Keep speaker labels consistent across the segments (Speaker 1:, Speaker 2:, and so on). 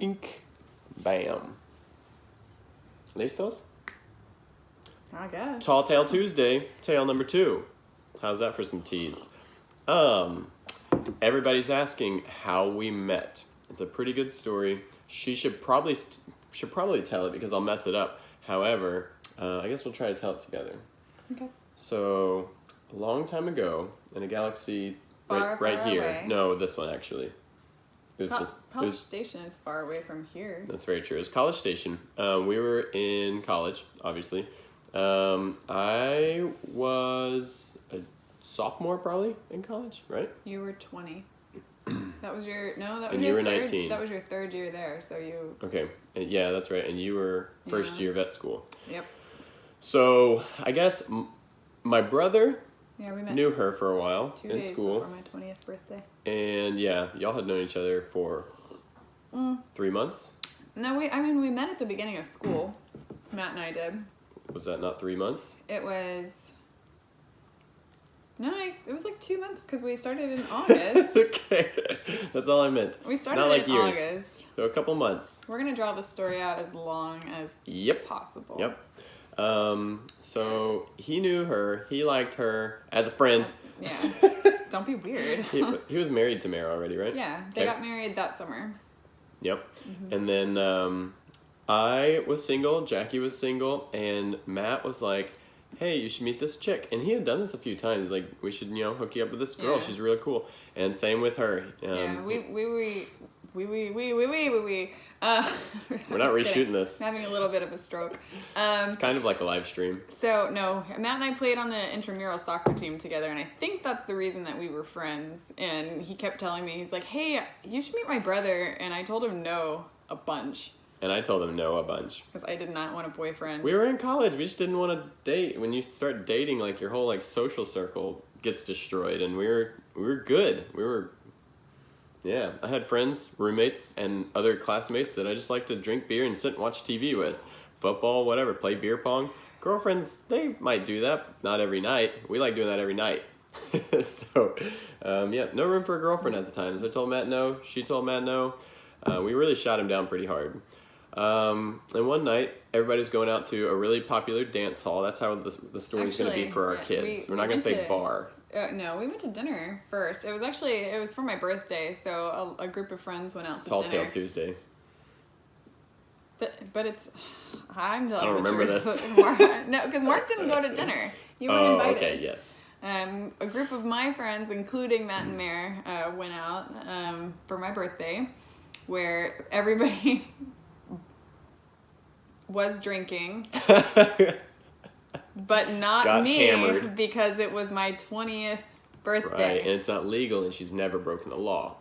Speaker 1: Ink. Bam. ¿Listos?
Speaker 2: I guess.
Speaker 1: Tall Tale Tuesday, tale number 2. How's that for some teas? Everybody's asking how we met. It's a pretty good story. She should probably tell it because I'll mess it up. However, I guess we'll try to tell it together.
Speaker 2: Okay.
Speaker 1: So, a long time ago, in a galaxy
Speaker 2: Far
Speaker 1: here.
Speaker 2: away.
Speaker 1: No, this one actually.
Speaker 2: College Station is far away from here.
Speaker 1: That's very true. It was College Station. We were in college, obviously. I was a sophomore probably in college, right?
Speaker 2: You were 20. That was your
Speaker 1: And you were 19.
Speaker 2: That was your third year there, so you.
Speaker 1: Okay, yeah, that's right. And you were first year vet school.
Speaker 2: Yep.
Speaker 1: So I guess my brother
Speaker 2: Yeah, we met.
Speaker 1: knew her for a while
Speaker 2: 2
Speaker 1: in
Speaker 2: days
Speaker 1: school,
Speaker 2: before my 20th birthday.
Speaker 1: and yeah, y'all had known each other for 3 months.
Speaker 2: No, we met at the beginning of school. Matt and I did.
Speaker 1: Was that not 3 months?
Speaker 2: It was. No, it was like 2 months because we started in August.
Speaker 1: Okay, that's all I meant.
Speaker 2: We started
Speaker 1: not like
Speaker 2: in
Speaker 1: years.
Speaker 2: August.
Speaker 1: So a couple months.
Speaker 2: We're gonna draw the story out as long as possible.
Speaker 1: Yep. So he knew her. He liked her as a friend.
Speaker 2: Yeah. Don't be weird.
Speaker 1: He was married to Mara already, right?
Speaker 2: Yeah, they got married that summer.
Speaker 1: Yep. And then I was single, Jackie was single, and Matt was like, hey, you should meet this chick. And he had done this a few times. Like, we should, hook you up with this girl.
Speaker 2: Yeah.
Speaker 1: She's really cool. And same with her.
Speaker 2: Yeah, we.
Speaker 1: We're not reshooting this.
Speaker 2: I'm having a little bit of a stroke.
Speaker 1: It's kind of like a live stream.
Speaker 2: So, no, Matt and I played on the intramural soccer team together, and I think that's the reason that we were friends. And he kept telling me, he's like, hey, you should meet my brother. And I told him no a bunch.
Speaker 1: And I told him no a bunch.
Speaker 2: Because I did not want a boyfriend.
Speaker 1: We were in college. We just didn't want to date. When you start dating, like, your whole, like, social circle gets destroyed. And we were good. Yeah, I had friends, roommates, and other classmates that I just like to drink beer and sit and watch TV with. Football, whatever, play beer pong. Girlfriends, they might do that. Not every night. We like doing that every night. So, yeah, no room for a girlfriend at the time. So I told Matt no. She told Matt no. We really shot him down pretty hard. And one night, everybody's going out to a really popular dance hall. That's how the story's going to be for our kids. We're not going to say bar.
Speaker 2: No, we went to dinner first. It was for my birthday, so a group of friends went out to
Speaker 1: Tall
Speaker 2: dinner.
Speaker 1: Tale Tuesday.
Speaker 2: But it's... I'm telling
Speaker 1: I don't remember
Speaker 2: truth.
Speaker 1: this.
Speaker 2: No, because Mark didn't go to dinner. You weren't invited.
Speaker 1: Okay, yes.
Speaker 2: A group of my friends, including Matt and Mare, went out for my birthday, where everybody was drinking, but not
Speaker 1: Got
Speaker 2: me,
Speaker 1: hammered.
Speaker 2: because it was my 20th birthday.
Speaker 1: Right, and it's not legal, and she's never broken the law.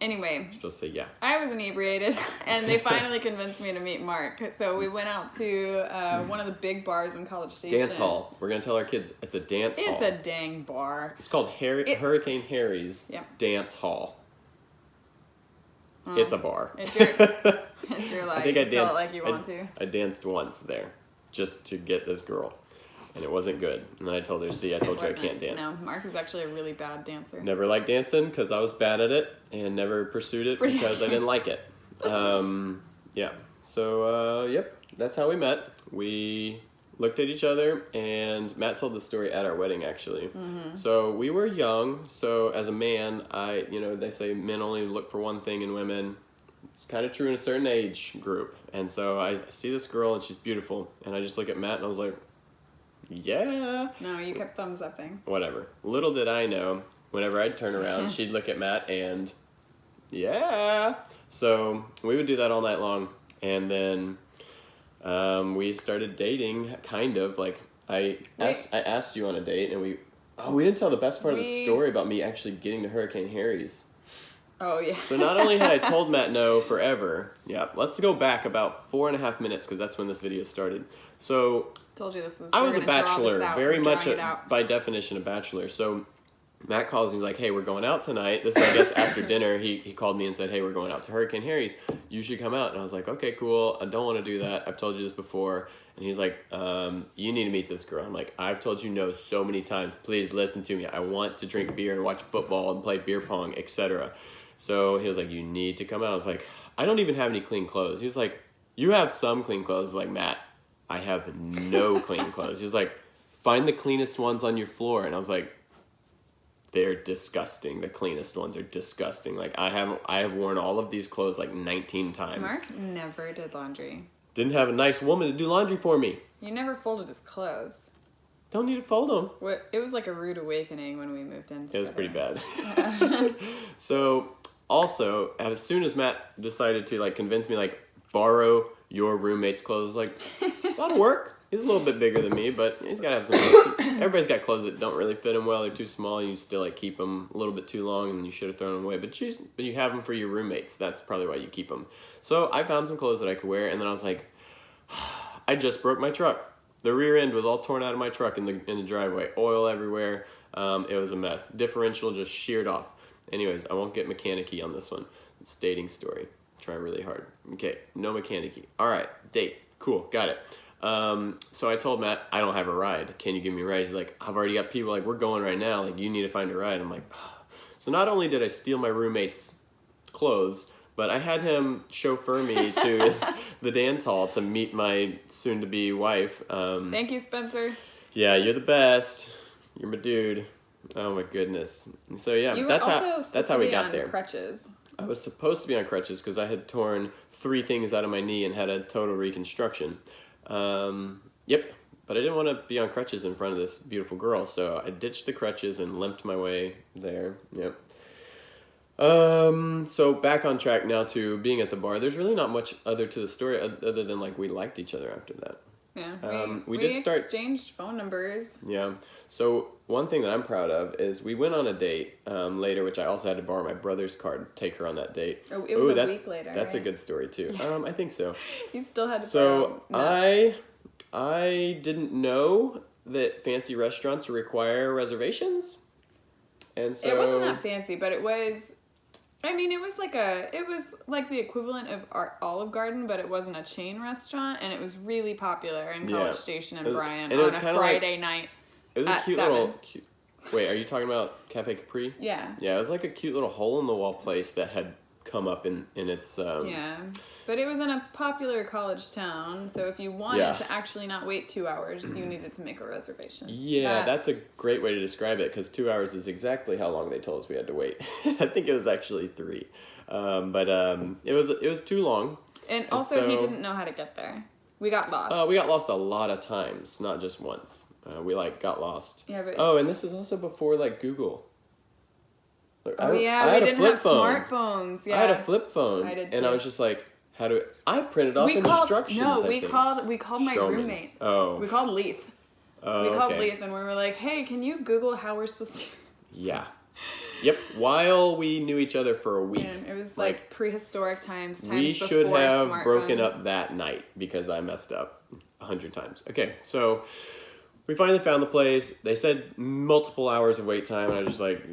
Speaker 2: Anyway,
Speaker 1: You're supposed to say yeah.
Speaker 2: I was inebriated, and they finally convinced me to meet Mark. So we went out to one of the big bars in College Station.
Speaker 1: Dance hall. We're going to tell our kids it's a dance hall.
Speaker 2: It's a dang bar.
Speaker 1: It's called Hurricane Harry's Dance Hall. It's a bar.
Speaker 2: It's your life.
Speaker 1: I think I
Speaker 2: Tell
Speaker 1: danced.
Speaker 2: it like you want to.
Speaker 1: I danced once there, just to get this girl, and it wasn't good. And then I told her, "See, I told you I can't dance."
Speaker 2: No, Mark is actually a really bad dancer.
Speaker 1: Never liked dancing because I was bad at it, and never pursued it because I didn't like it. Yeah. So, yep, that's how we met. We looked at each other, and Matt told the story at our wedding, actually. Mm-hmm. So we were young. So as a man, they say men only look for one thing in women. It's kind of true in a certain age group. And so I see this girl, and she's beautiful. And I just look at Matt, and I was like, yeah.
Speaker 2: No, you kept thumbs upping.
Speaker 1: Whatever. Little did I know, whenever I'd turn around, she'd look at Matt, and yeah. So we would do that all night long. And then we started dating, kind of. Like, I asked you on a date, and we didn't tell the best part of the story about me actually getting to Hurricane Harry's.
Speaker 2: Oh, yeah.
Speaker 1: So not only had I told Matt no forever, let's go back about 4.5 minutes, because that's when this video started. So
Speaker 2: Told you this was.
Speaker 1: I was a bachelor, very much by definition a bachelor. So Matt calls and he's like, hey, we're going out tonight. This is, I guess, after dinner. He called me and said, hey, we're going out to Hurricane Harry's. You should come out. And I was like, okay, cool. I don't want to do that. I've told you this before. And he's like, you need to meet this girl. I'm like, I've told you no so many times. Please listen to me. I want to drink beer and watch football and play beer pong, etc. So he was like, you need to come out. I was like, I don't even have any clean clothes. He was like, you have some clean clothes. I was like, Matt, I have no clean clothes. He was like, find the cleanest ones on your floor. And I was like, they're disgusting. The cleanest ones are disgusting. Like I have worn all of these clothes like 19 times.
Speaker 2: Mark never did laundry.
Speaker 1: Didn't have a nice woman to do laundry for me.
Speaker 2: He never folded his clothes.
Speaker 1: Don't need to fold them.
Speaker 2: It was like a rude awakening when we moved in together.
Speaker 1: It was pretty bad. So also, as soon as Matt decided to like convince me, like borrow your roommate's clothes, like a lot of work. He's a little bit bigger than me, but he's got to have some. Everybody's got clothes that don't really fit him well. They're too small. You still like keep them a little bit too long, and you should have thrown them away. But you have them for your roommates. That's probably why you keep them. So I found some clothes that I could wear, and then I was like, I just broke my truck. The rear end was all torn out of my truck in the driveway. Oil everywhere. It was a mess. Differential just sheared off. Anyways, I won't get mechanic-y on this one. It's a dating story. Try really hard. Okay, no mechanic-y. All right, date. Cool, got it. So I told Matt, I don't have a ride. Can you give me a ride? He's like, I've already got people, like, we're going right now. Like, you need to find a ride. I'm like, oh. So not only did I steal my roommate's clothes, but I had him chauffeur me to the dance hall to meet my soon-to-be wife.
Speaker 2: Thank you, Spencer.
Speaker 1: Yeah, you're the best. You're my dude. Oh my goodness. So yeah, that's how we got there.
Speaker 2: Crutches.
Speaker 1: I was supposed to be on crutches because I had torn 3 things out of my knee and had a total reconstruction. Yep, but I didn't want to be on crutches in front of this beautiful girl, so I ditched the crutches and limped my way there. Yep. So back on track now to being at the bar. There's really not much other to the story other than like we liked each other after that.
Speaker 2: Yeah,
Speaker 1: we did start
Speaker 2: exchanged phone numbers.
Speaker 1: Yeah. So one thing that I'm proud of is we went on a date later, which I also had to borrow my brother's car to take her on that date.
Speaker 2: Oh, it was a week later.
Speaker 1: That's
Speaker 2: right?
Speaker 1: a good story too. I think so.
Speaker 2: You still had to.
Speaker 1: So I didn't know that fancy restaurants require reservations, and so
Speaker 2: it wasn't that fancy, but it was. I mean, it was like the equivalent of Olive Garden, but it wasn't a chain restaurant, and it was really popular in College Station and Bryant on a Friday night.
Speaker 1: It was a cute
Speaker 2: 7.
Speaker 1: little. Wait, are you talking about Cafe Capri?
Speaker 2: Yeah.
Speaker 1: Yeah, it was like a cute little hole in the wall place that had come up in its.
Speaker 2: Yeah, but it was in a popular college town, so if you wanted to actually not wait 2 hours, you needed to make a reservation.
Speaker 1: Yeah, that's a great way to describe it, because 2 hours is exactly how long they told us we had to wait. I think it was actually 3, but it was too long.
Speaker 2: And also, he didn't know how to get there. We got lost.
Speaker 1: We got lost a lot of times, not just once. We got lost.
Speaker 2: Yeah, but
Speaker 1: and this is also before like Google.
Speaker 2: We didn't have smartphones. Yeah,
Speaker 1: I had a flip phone.
Speaker 2: I did too.
Speaker 1: And I was just like, I printed off instructions.
Speaker 2: No, we called my roommate.
Speaker 1: Oh.
Speaker 2: We called Leith.
Speaker 1: Oh,
Speaker 2: we called Leith and we were like, hey, can you Google how we're supposed to...
Speaker 1: Yeah. Yep, while we knew each other for a week.
Speaker 2: Man, it was like prehistoric times
Speaker 1: we should have broken up that night because I messed up 100 times. Okay, so we finally found the place. They said multiple hours of wait time, and I was just like,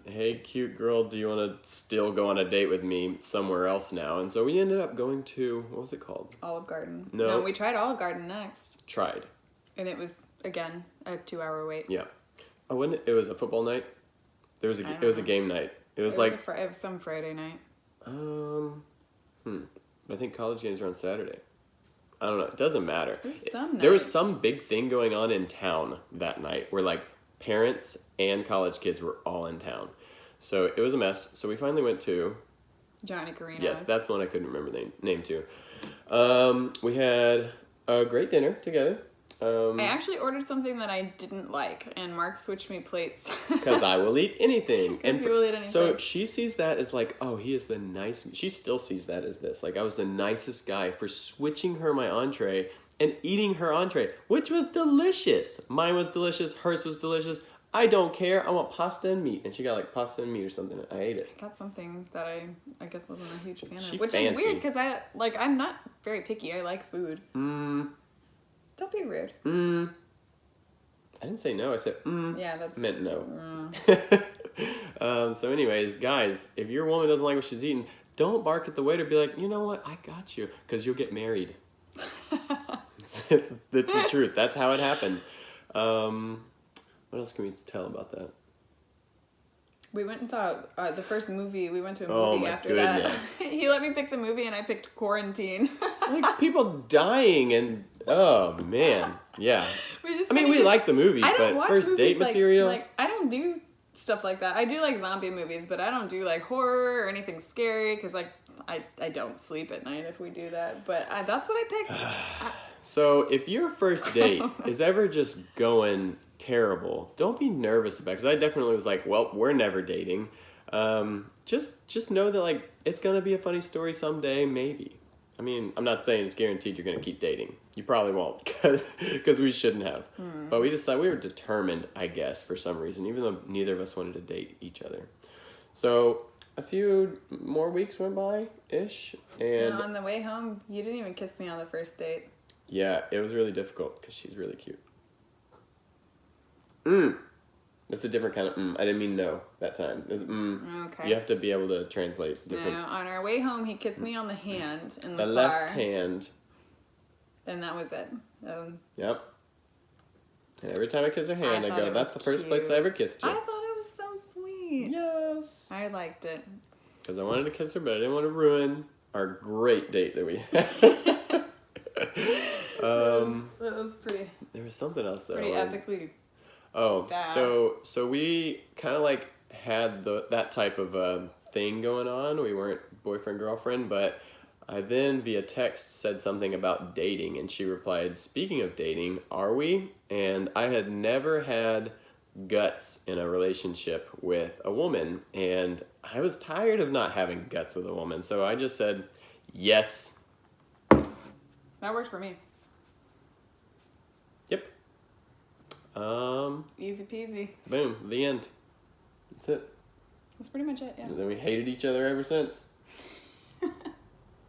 Speaker 1: hey, cute girl, do you want to still go on a date with me somewhere else now? And so we ended up going to, what was it called?
Speaker 2: Olive Garden.
Speaker 1: No,
Speaker 2: we tried Olive Garden next.
Speaker 1: Tried.
Speaker 2: And it was, again, a 2-hour wait.
Speaker 1: Yeah. Oh, wasn't it was a football night? It was a game night. It was
Speaker 2: it was some Friday night.
Speaker 1: I think college games are on Saturday. I don't know. It doesn't matter.
Speaker 2: There
Speaker 1: was some big thing going on in town that night where like parents and college kids were all in town. So it was a mess. So we finally went to
Speaker 2: Johnny Carino's.
Speaker 1: Yes, that's one I couldn't remember the name too. We had a great dinner together.
Speaker 2: I actually ordered something that I didn't like, and Mark switched me plates.
Speaker 1: Because I will eat anything.
Speaker 2: And he will eat anything.
Speaker 1: So she sees that as like, oh, he is the nice... She still sees that as this. Like, I was the nicest guy for switching her my entree and eating her entree, which was delicious. Mine was delicious. Hers was delicious. I don't care. I want pasta and meat. And she got like pasta and meat or something. I ate it.
Speaker 2: I got something that I guess wasn't a huge fan of.
Speaker 1: Which
Speaker 2: is weird because I'm not very picky. I like food. Don't be rude.
Speaker 1: I didn't say no. I said
Speaker 2: Yeah, that's...
Speaker 1: meant no. So anyways, guys, if your woman doesn't like what she's eating, don't bark at the waiter. Be like, you know what? I got you. Because you'll get married. That's the truth. That's how it happened. What else can we tell about that?
Speaker 2: We went and saw the first movie. We went to a movie after
Speaker 1: goodness.
Speaker 2: that. He let me pick the movie, and I picked Quarantine.
Speaker 1: Like, people dying and... Oh, man. Yeah. We like the movie, but first date material...
Speaker 2: Like, I don't do stuff like that. I do, like, zombie movies, but I don't do, like, horror or anything scary, because, like, I don't sleep at night if we do that. But that's what I picked.
Speaker 1: So, if your first date is ever just going... terrible, don't be nervous about it, because I definitely was like, well, we're never dating. Just know that, like, it's gonna be a funny story someday, maybe. I mean, I'm not saying it's guaranteed you're gonna keep dating. You probably won't, because we shouldn't have. But we decided, we were determined, I guess, for some reason, even though neither of us wanted to date each other. So a few more weeks went by ish, and
Speaker 2: on the way home, you didn't even kiss me on the first date.
Speaker 1: Yeah, it was really difficult because she's really cute. That's a different kind of I didn't mean no that time. It was
Speaker 2: Okay.
Speaker 1: You have to be able to translate different.
Speaker 2: No, on our way home, he kissed me on the hand in the car.
Speaker 1: The left hand.
Speaker 2: And that was it.
Speaker 1: Yep. And every time I kiss her hand, I go, that's the first place I ever kissed you.
Speaker 2: I thought it was so sweet.
Speaker 1: Yes.
Speaker 2: I liked it.
Speaker 1: Because I wanted to kiss her, but I didn't want to ruin our great date that we had.
Speaker 2: That was pretty...
Speaker 1: There was something else that
Speaker 2: pretty epically...
Speaker 1: Oh,
Speaker 2: bad.
Speaker 1: so we kind of like had that type of thing going on. We weren't boyfriend, girlfriend, but I then via text said something about dating, and she replied, speaking of dating, are we? And I had never had guts in a relationship with a woman, and I was tired of not having guts with a woman, so I just said, yes.
Speaker 2: That worked for me.
Speaker 1: Yep.
Speaker 2: Easy peasy.
Speaker 1: Boom. The end. That's it.
Speaker 2: That's pretty much it, yeah.
Speaker 1: And then we hated each other ever since.